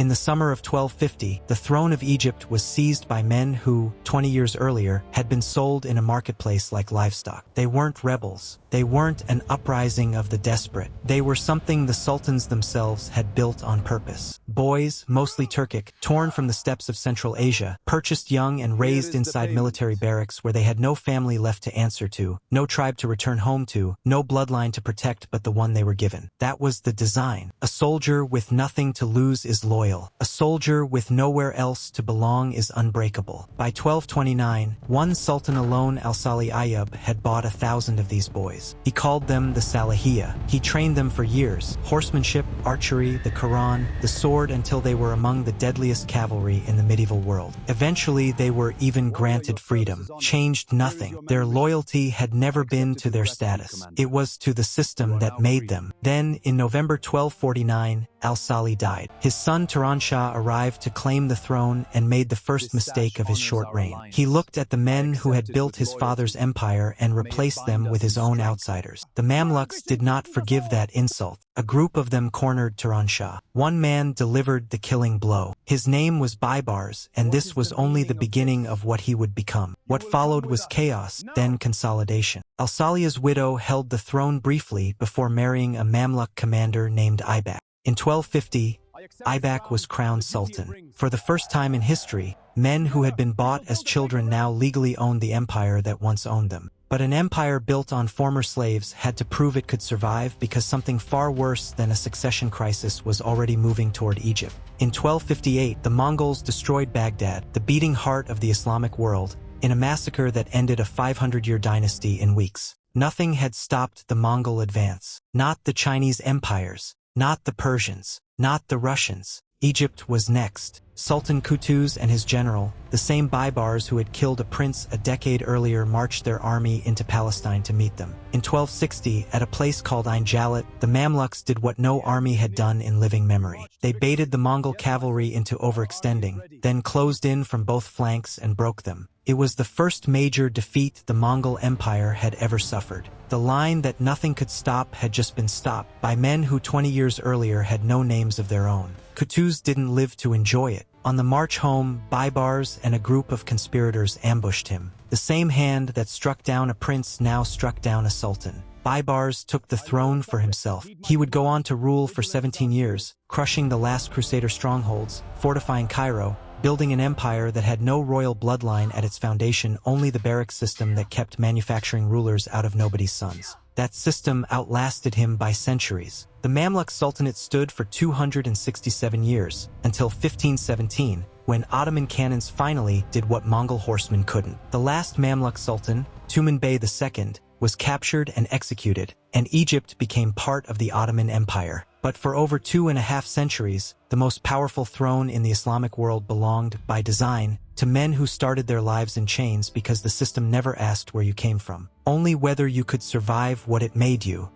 In the summer of 1250, the throne of Egypt was seized by men who, 20 years earlier, had been sold in a marketplace like livestock. They weren't rebels. They weren't an uprising of the desperate. They were something the sultans themselves had built on purpose. Boys, mostly Turkic, torn from the steppes of Central Asia, purchased young and raised inside military barracks where they had no family left to answer to, no tribe to return home to, no bloodline to protect but the one they were given. That was the design. A soldier with nothing to lose is loyal. A soldier with nowhere else to belong is unbreakable. By 1229, one sultan alone, al-Salih Ayyub, had bought 1,000 of these boys. He called them the Salahiyya. He trained them for years: horsemanship, archery, the Quran, the sword, until they were among the deadliest cavalry in the medieval world. Eventually, they were even granted freedom. Changed nothing. Their loyalty had never been to their status. It was to the system that made them. Then, in November 1249, al-Salih died. His son Turan Shah arrived to claim the throne and made the first mistake of his short reign. He looked at the men who had built his father's empire and replaced them with his own outsiders. The Mamluks did not forgive that insult. A group of them cornered Turan Shah. One man delivered the killing blow. His name was Baibars, and this was only the beginning of what he would become. What followed was chaos, then consolidation. Al-Salih's widow held the throne briefly before marrying a Mamluk commander named Aybak. In 1250, Aybak was crowned sultan. For the first time in history, men who had been bought as children now legally owned the empire that once owned them. But an empire built on former slaves had to prove it could survive, because something far worse than a succession crisis was already moving toward Egypt. In 1258, the Mongols destroyed Baghdad, the beating heart of the Islamic world, in a massacre that ended a 500-year dynasty in weeks. Nothing had stopped the Mongol advance. Not the Chinese empires. Not the Persians. Not the Russians. Egypt was next. Sultan Qutuz and his general, the same Baibars who had killed a prince a decade earlier, marched their army into Palestine to meet them. In 1260, at a place called Ain Jalut, the Mamluks did what no army had done in living memory. They baited the Mongol cavalry into overextending, then closed in from both flanks and broke them. It was the first major defeat the Mongol Empire had ever suffered. The line that nothing could stop had just been stopped by men who 20 years earlier had no names of their own. Qutuz didn't live to enjoy it. On the march home, Baibars and a group of conspirators ambushed him. The same hand that struck down a prince now struck down a sultan. Baibars took the throne for himself. He would go on to rule for 17 years, crushing the last Crusader strongholds, fortifying Cairo, building an empire that had no royal bloodline at its foundation, only the barrack system that kept manufacturing rulers out of nobody's sons. That system outlasted him by centuries. The Mamluk Sultanate stood for 267 years, until 1517, when Ottoman cannons finally did what Mongol horsemen couldn't. The last Mamluk Sultan, Tumen Bey II, was captured and executed, and Egypt became part of the Ottoman Empire. But for over 2.5 centuries, the most powerful throne in the Islamic world belonged, by design, to men who started their lives in chains because the system never asked where you came from, only whether you could survive what it made you.